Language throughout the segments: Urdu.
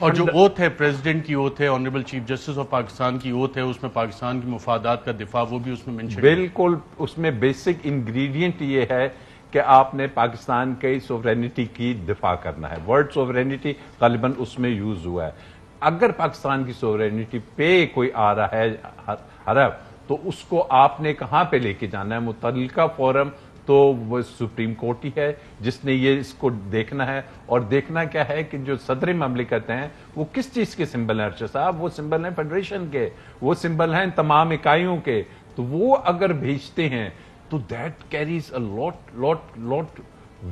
اور جو اوتھ ہے پریزیڈنٹ کی اوتھ ہے، honourable chief justice of Pakistan کی اوتھ ہے، اس میں پاکستان کی مفادات کا دفاع وہ بھی اس میں منشن ہے۔ بالکل، اس میں بیسک انگریڈینٹ یہ ہے کہ آپ نے پاکستان کی سوورینٹی کی دفاع کرنا ہے۔ ورڈ سوورینٹی غالباً اس میں یوز ہوا ہے۔ اگر پاکستان کی سوورینٹی پہ کوئی آ رہا ہے حرف، تو اس کو آپ نے کہاں پہ لے کے جانا ہے؟ متعلقہ فورم تو وہ سپریم کورٹ ہی ہے جس نے یہ اس کو دیکھنا ہے، اور دیکھنا کیا ہے کہ جو صدر مملکت ہیں وہ کس چیز کے سمبل ہیں؟ ارشد صاحب، وہ سمبل ہیں فیڈریشن کے، وہ سمبل ہیں تمام اکائیوں کے، تو وہ اگر بھیجتے ہیں تو دیٹ کیریز اے لوٹ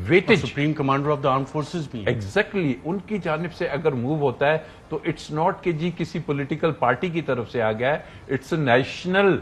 weightage. Supreme commander of the arm forces بھی ایگزیکٹلی ان کی جانب سے اگر موو ہوتا ہے تو اٹس ناٹ کہ جی کسی پولیٹیکل پارٹی کی طرف سے آ گیا ہے، it's a national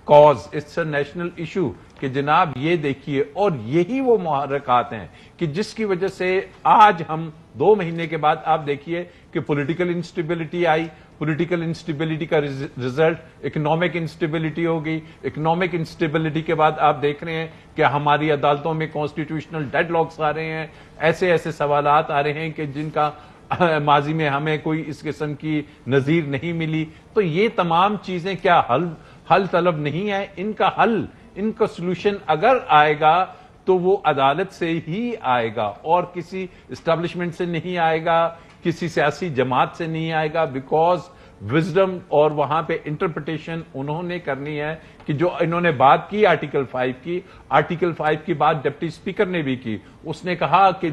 cause, it's a national issue کہ جناب یہ دیکھیے۔ اور یہی وہ محرکات ہیں کہ جس کی وجہ سے آج ہم 2 مہینے کے بعد آپ دیکھیے کہ پولیٹیکل انسٹیبلٹی آئی، پولیٹیکل انسٹیبلٹی کا ریزلٹ اکنامک انسٹیبلٹی ہوگی، اکنامک انسٹیبلٹی کے بعد آپ دیکھ رہے ہیں کہ ہماری عدالتوں میں کانسٹیٹیوشنل ڈیڈ لاکس آ رہے ہیں، ایسے سوالات آ رہے ہیں کہ جن کا ماضی میں ہمیں کوئی اس قسم کی نظیر نہیں ملی۔ تو یہ تمام چیزیں کیا حل طلب نہیں ہے؟ ان کا حل، ان کا سلوشن اگر آئے گا تو وہ عدالت سے ہی آئے گا، اور کسی اسٹیبلشمنٹ سے نہیں آئے گا، کسی سیاسی جماعت سے نہیں آئے گا، بیکاز وزڈم اور وہاں پہ انٹرپریٹیشن انہوں نے کرنی ہے کہ جو انہوں نے بات کی آرٹیکل 5 کی، آرٹیکل 5 کی بات ڈپٹی اسپیکر نے بھی کی۔ اس نے کہا کہ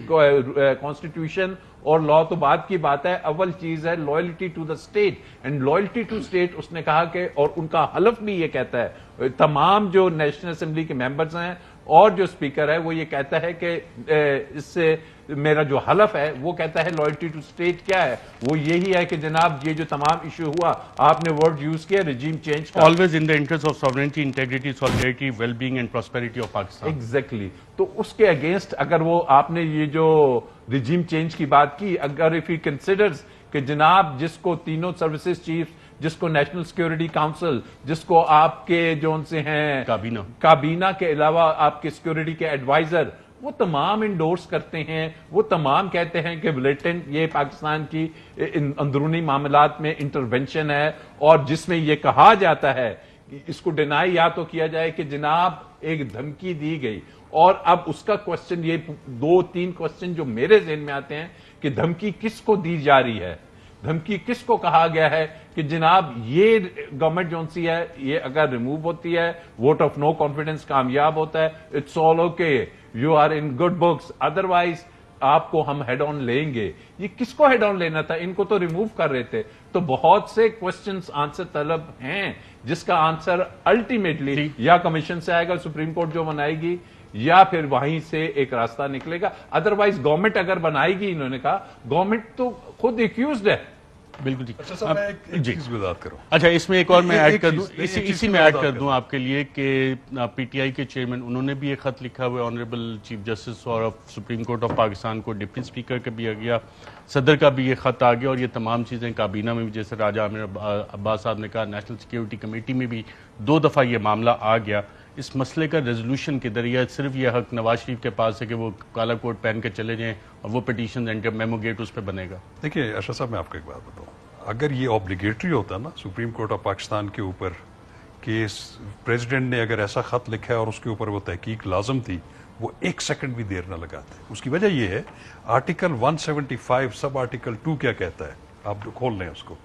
کانسٹیٹیوشن اور لا تو بعد کی بات ہے، اول چیز ہے loyalty to the state, and loyalty to state اس نے کہا کہ، اور ان کا حلف بھی یہ کہتا ہے، تمام جو نیشنل اسمبلی کے ممبرز ہیں اور جو اسپیکر ہے وہ یہ کہتا ہے کہ اس سے میرا جو حلف ہے وہ کہتا ہے لائلٹی ٹو اسٹیٹ کیا ہے؟ وہ یہی ہے کہ جناب یہ جو تمام ایشو ہوا، آپ نے ورڈ یوز کیا ریجیم چینج کا، always in the interest of sovereignty, integrity, solidarity, well-being and prosperity of Pakistan۔ Exactly تو اس کے اگینسٹ اگر وہ آپ نے یہ جو ریجیم چینج کی بات کی، اگر اف ہی کنسیڈرز کہ جناب جس کو تینوں سروسز چیف، جس کو نیشنل سیکیورٹی کاؤنسل، جس کو آپ کے جو ان سے ہیں کابینہ کے علاوہ آپ کے سیکیورٹی کے ایڈوائزر، وہ تمام انڈورس کرتے ہیں، وہ تمام کہتے ہیں کہ بلیٹنٹ یہ پاکستان کی اندرونی معاملات میں انٹرونشن ہے، اور جس میں یہ کہا جاتا ہے اس کو ڈینائی یا تو کیا جائے کہ جناب ایک دھمکی دی گئی، اور اب اس کا کوسچن، یہ 2-3 کوسچن جو میرے ذہن میں آتے ہیں کہ دھمکی کس کو دی جا رہی ہے، دھمکی کس کو کہا گیا ہے کہ جناب یہ گورنمنٹ جو سی ہے یہ اگر ریموو ہوتی ہے، ووٹ آف نو کانفیڈنس کامیاب ہوتا ہے، it's all okay, you are in good books, otherwise آپ کو ہم ہیڈ آن لیں گے۔ یہ کس کو ہیڈ آن لینا تھا؟ ان کو تو ریموو کر رہے تھے۔ تو بہت سے کوسچنز آنسر طلب ہیں جس کا آنسر الٹیمیٹلی یا کمیشن سے آئے گا، سپریم کورٹ جو بنائے گی، یا پھر وہیں سے ایک راستہ نکلے گا۔ ادروائز گورنمنٹ اگر بنائے گی، انہوں نے کہا گورنمنٹ تو خود ایکیوزڈ ہے۔ بالکل ٹھیک۔ اچھا میں ایک چیز وضاحت کروں۔ اچھا اس میں ایک اور میں ایڈ کر دوں، اسی میں ایڈ کر دوں آپ کے لیے کہ پی ٹی آئی کے چیئرمین انہوں نے بھی ایک خط لکھا ہوا ہے آنریبل چیف جسٹس اور سپریم کورٹ آف پاکستان کو، ڈپٹی اسپیکر کا بھی آ گیا، صدر کا بھی یہ خط آ گیا، اور یہ تمام چیزیں کابینہ میں بھی، جیسے راجہ عامر عباس صاحب نے کہا، نیشنل سیکیورٹی کمیٹی میں بھی 2 دفعہ یہ معاملہ آ گیا۔ اس مسئلے کا ریزولوشن کے ذریعہ صرف یہ حق نواز شریف کے پاس ہے کہ وہ کالا کوٹ پہن کے چلے جائیں، اور وہ پٹیشن میمو گیٹ اس پہ بنے گا۔ دیکھیے ارشد صاحب، میں آپ کو ایک بات بتاؤں، اگر یہ آبلیگیٹری ہوتا نا سپریم کورٹ آف پاکستان کے اوپر کہ پریزیڈنٹ نے اگر ایسا خط لکھا ہے اور اس کے اوپر وہ تحقیق لازم تھی، وہ 1 سیکنڈ بھی دیر نہ لگاتے۔ اس کی وجہ یہ ہے آرٹیکل 175 سب آرٹیکل 2 کیا کہتا ہے، آپ کھول لیں اس کو،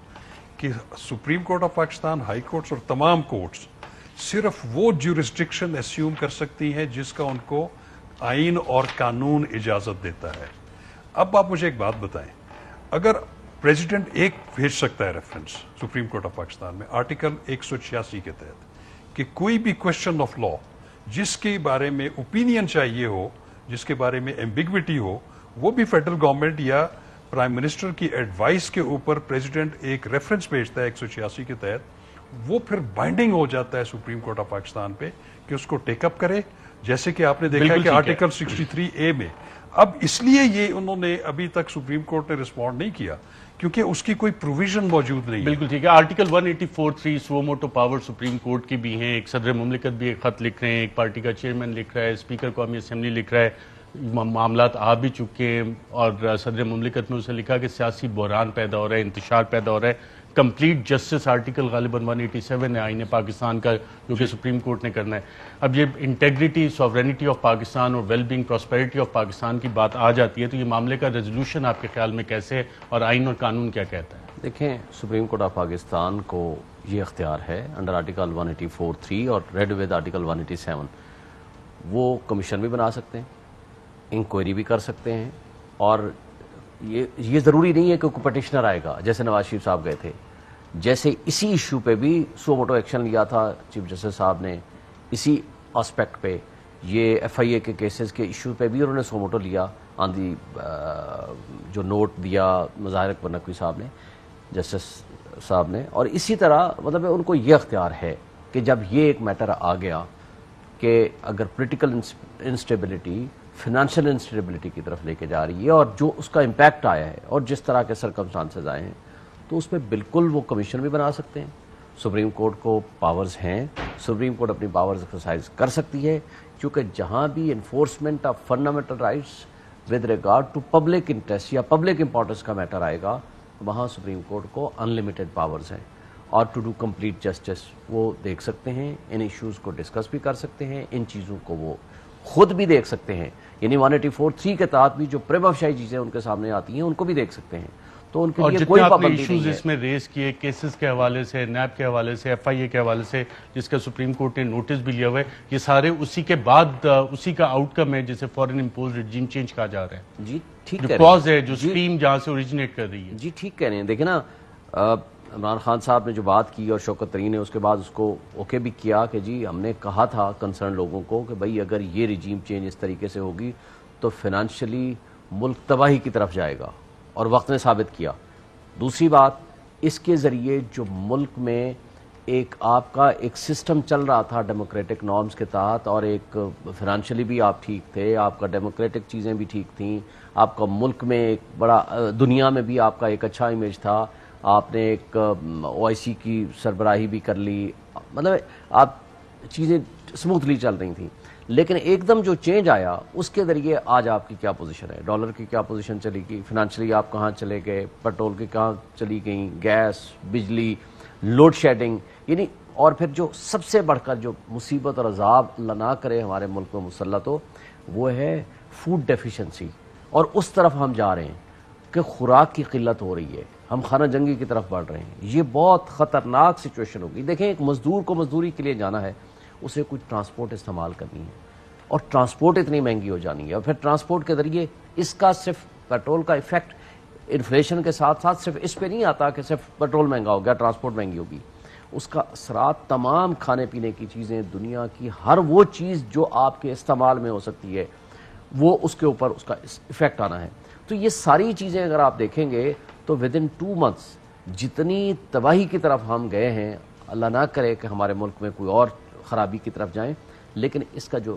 کہ supreme court of Pakistan, high courts اور تمام کورٹس صرف وہ جیورسڈکشن اسیوم کر سکتی ہیں جس کا ان کو آئین اور قانون اجازت دیتا ہے۔ اب آپ مجھے ایک بات بتائیں، اگر پریزیڈنٹ ایک بھیج سکتا ہے reference supreme court of Pakistan میں آرٹیکل 186 کے تحت کہ کوئی بھی کوشچن آف لا جس کے بارے میں اوپینین چاہیے ہو، جس کے بارے میں ایمبیگوٹی ہو، وہ بھی فیڈرل گورنمنٹ یا پرائم منسٹر کی ایڈوائس کے اوپر پریزیڈنٹ ایک ریفرنس بھیجتا ہے 186 کے تحت، وہ پھر بائنڈنگ ہو جاتا ہے سپریم کورٹ آف پاکستان پہ کہ اس کو ٹیک اپ کرے، جیسے کہ آپ نے دیکھا کہ آرٹیکل 63A میں۔ اب اس لیے یہ انہوں نے ابھی تک سپریم کورٹ نے رسپونڈ نہیں کیا کیونکہ اس کی کوئی پروویژن موجود نہیں ہے۔ بالکل ٹھیک ہے۔ آرٹیکل 184(3) سو موٹو پاور سپریم کورٹ کی بھی ہیں، ایک صدر مملکت بھی ایک خط لکھ رہے ہیں، ایک پارٹی کا چیئرمین لکھ رہا ہے، اسپیکر قومی اسمبلی لکھ رہا ہے، معاملات آ بھی چکے ہیں اور صدر مملکت نے اسے لکھا کہ سیاسی بحران پیدا ہو رہا ہے، انتشار پیدا ہو رہا ہے. کمپلیٹ جسٹس آرٹیکل غالباً 187 ہے آئین پاکستان کا جو کہ سپریم کورٹ نے کرنا ہے. اب یہ انٹیگریٹی، سوورینٹی آف پاکستان اور well being, prosperity of Pakistan کی بات آ جاتی ہے تو یہ معاملے کا ریزولوشن آپ کے خیال میں کیسے ہے اور آئین اور قانون کیا کہتا ہے؟ دیکھیں، سپریم کورٹ آف پاکستان کو یہ اختیار ہے انڈر آرٹیکل 184(3) اور ریڈ ود آرٹیکل 187. وہ کمیشن بھی بنا سکتے ہیں، انکوائری بھی کر سکتے ہیں، اور یہ ضروری نہیں ہے کہ کوئی پٹیشنر آئے گا جیسے نواز شریف صاحب گئے تھے. جیسے اسی ایشو پہ بھی سو موٹو ایکشن لیا تھا چیف جسٹس صاحب نے، اسی آسپیکٹ پہ، یہ ایف آئی اے کے کیسز کے ایشو پہ بھی انہوں نے سو موٹو لیا آن دی جو نوٹ دیا مظاہر اکبر نقوی صاحب نے، جسٹس صاحب نے. اور اسی طرح مطلب ان کو یہ اختیار ہے کہ جب یہ ایک میٹر آ گیا کہ اگر پولیٹیکل انسٹیبلٹی فنانشل انسٹیبلٹی کی طرف لے کے جا رہی ہے اور جو اس کا امپیکٹ آیا ہے اور جس طرح کے سرکمسٹانسز آئے ہیں، تو اس پہ بالکل وہ کمیشن بھی بنا سکتے ہیں. سپریم کورٹ کو پاورز ہیں، سپریم کورٹ اپنی پاورز ایکسرسائز کر سکتی ہے، کیونکہ جہاں بھی enforcement of fundamental rights with regard to public interest یا پبلک امپورٹنس کا میٹر آئے گا، وہاں سپریم کورٹ کو انلمیٹڈ پاورز ہیں. اور ٹو ڈو کمپلیٹ جسٹس وہ دیکھ سکتے ہیں، ان ایشوز کو ڈسکس بھی کر سکتے ہیں، ان چیزوں کو وہ خود بھی دیکھ سکتے ہیں. یعنی 184(3) کے تحت بھی جو پریما فیسی چیزیں ان کے سامنے آتی ہیں ان کو بھی دیکھ سکتے ہیں. تو ان کے لیے کوئی پابندی نہیں ہے. اس میں ریز کیے کیسز کے حوالے سے، نیب کے حوالے سے، ایف آئی اے کے حوالے سے، جس کا سپریم کورٹ نے نوٹس بھی لیا ہوا ہے، یہ سارے اسی کے بعد اسی کا آؤٹ کم ہے جسے فورن امپوز ریجیم چینج کہا جا رہا ہے. جی ٹھیک جو کاز ہے، جو اسٹریم جہاں سے اوریجنیٹ کر رہی ہے. جی ٹھیک کہہ رہے ہیں. دیکھیں نا، عمران خان صاحب نے جو بات کی اور شوکت ترین نے اس کے بعد اس کو اوکے بھی کیا کہ جی ہم نے کہا تھا کنسرن لوگوں کو کہ بھائی اگر یہ ریجیم چینج اس طریقے سے ہوگی تو فنانشلی ملک تباہی کی طرف جائے گا، اور وقت نے ثابت کیا. دوسری بات، اس کے ذریعے جو ملک میں ایک آپ کا ایک سسٹم چل رہا تھا ڈیموکریٹک نارمز کے تحت، اور ایک فنانشلی بھی آپ ٹھیک تھے، آپ کا ڈیموکریٹک چیزیں بھی ٹھیک تھیں، آپ کا ملک میں ایک بڑا دنیا میں بھی آپ کا ایک اچھا امیج تھا، آپ نے ایک او آئی سی کی سربراہی بھی کر لی، مطلب آپ چیزیں سموتھلی چل رہی تھیں. لیکن ایک دم جو چینج آیا اس کے ذریعے آج آپ کی کیا پوزیشن ہے، ڈالر کی کیا پوزیشن چلی گئی، فنانشلی آپ کہاں چلے گئے، پیٹرول کی کہاں چلی گئیں، گیس، بجلی، لوڈ شیڈنگ. یعنی اور پھر جو سب سے بڑھ کر جو مصیبت اور عذاب اللہ نہ کرے ہمارے ملک میں مسلط ہو، وہ ہے فوڈ ڈیفیشنسی. اور اس طرف ہم جا رہے ہیں کہ خوراک کی قلت ہو رہی ہے، ہم خانہ جنگی کی طرف بڑھ رہے ہیں. یہ بہت خطرناک سچویشن ہوگی. دیکھیں، ایک مزدور کو مزدوری کے لیے جانا ہے، اسے کچھ ٹرانسپورٹ استعمال کرنی ہے، اور ٹرانسپورٹ اتنی مہنگی ہو جانی ہے، اور پھر ٹرانسپورٹ کے ذریعے اس کا صرف پیٹرول کا ایفیکٹ انفلیشن کے ساتھ ساتھ صرف اس پہ نہیں آتا کہ صرف پیٹرول مہنگا ہو گیا، ٹرانسپورٹ مہنگی ہوگی. اس کا اثرات تمام کھانے پینے کی چیزیں، دنیا کی ہر وہ چیز جو آپ کے استعمال میں ہو سکتی ہے، وہ اس کے اوپر اس کا ایفیکٹ آنا ہے. تو یہ ساری چیزیں اگر آپ دیکھیں گے تو ود ان 2 months جتنی تباہی کی طرف ہم گئے ہیں، اللہ نہ کرے کہ ہمارے ملک میں کوئی اور خرابی کی طرف جائیں، لیکن اس کا جو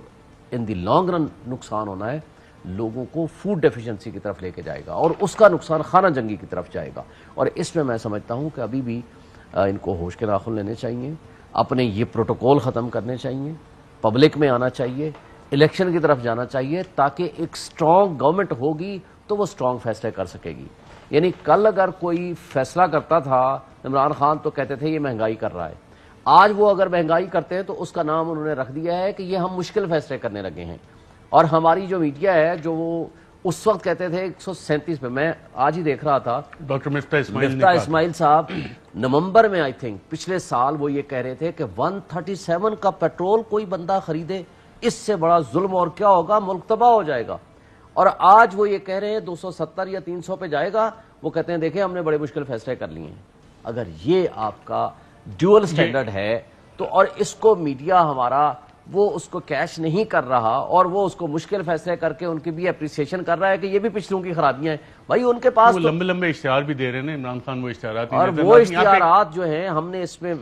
ان دی لانگ رن نقصان ہونا ہے، لوگوں کو فوڈ ڈیفیشنسی کی طرف لے کے جائے گا، اور اس کا نقصان خانہ جنگی کی طرف جائے گا. اور اس میں سمجھتا ہوں کہ ابھی بھی ان کو ہوش کے ناخن لینے چاہیے، اپنے یہ پروٹوکول ختم کرنے چاہیے، پبلک میں آنا چاہیے، الیکشن کی طرف جانا چاہیے، تاکہ ایک سٹرونگ گورنمنٹ ہوگی تو وہ سٹرونگ فیصلے کر سکے گی. یعنی کل اگر کوئی فیصلہ کرتا تھا عمران خان تو کہتے تھے یہ مہنگائی کر رہا ہے، آج وہ اگر مہنگائی کرتے ہیں تو اس کا نام انہوں نے رکھ دیا ہے کہ یہ ہم مشکل فیصلے کرنے لگے ہیں. اور ہماری جو میڈیا ہے جو وہ اس وقت کہتے تھے 137 پہ، میں آج ہی دیکھ رہا تھا ڈاکٹر مفتاح اسماعیل صاحب نومبر میں آئی تھنک پچھلے سال وہ یہ کہہ رہے تھے کہ 137 کا پیٹرول کوئی بندہ خریدے، اس سے بڑا ظلم اور کیا ہوگا، ملک تباہ ہو جائے گا. اور آج وہ یہ کہہ رہے ہیں 270 یا 300 پہ جائے گا. وہ کہتے ہیں دیکھیں ہم نے بڑے مشکل فیصلے کر لیے ہیں. اگر یہ آپ کا ڈیول سٹینڈرڈ ہے تو، اور اس کو میڈیا ہمارا وہ اس کو کیش نہیں کر رہا، اور وہ اس کو مشکل فیصلے کر کے ان کی بھی اپریسیشن کر رہا ہے کہ یہ بھی پچھلوں کی خرابیاں ہیں. بھائی ان کے پاس لمبے لمبے اشتہار بھی دے رہے ہیں عمران خان، وہ اشتہارات، اور وہ اشتہارات جو ہیں ہم نے اس میں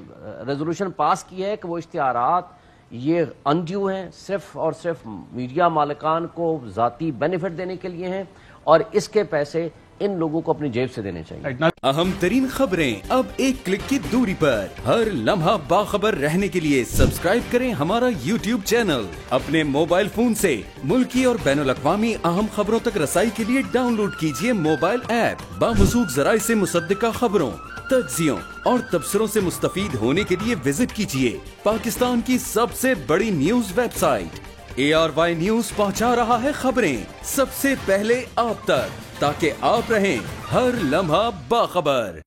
ریزولوشن پاس کی ہے کہ وہ اشتہارات یہ انڈیو ہیں، صرف اور صرف میڈیا مالکان کو ذاتی بینیفٹ دینے کے لیے ہیں، اور اس کے پیسے ان لوگوں کو اپنی جیب سے دینے چاہیے. اہم ترین خبریں اب ایک کلک کی دوری پر. ہر لمحہ باخبر رہنے کے لیے سبسکرائب کریں ہمارا YouTube چینل. اپنے موبائل فون سے ملکی اور بین الاقوامی اہم خبروں تک رسائی کے لیے ڈاؤن لوڈ کیجیے موبائل ایپ. باموثوق ذرائع سے مصدقہ خبروں، تجزیوں اور تبصروں سے مستفید ہونے کے لیے وزٹ کیجیے پاکستان کی سب سے بڑی news website. ARY news پہنچا رہا ہے خبریں سب سے پہلے آپ تک، تاکہ آپ رہیں ہر لمحہ باخبر.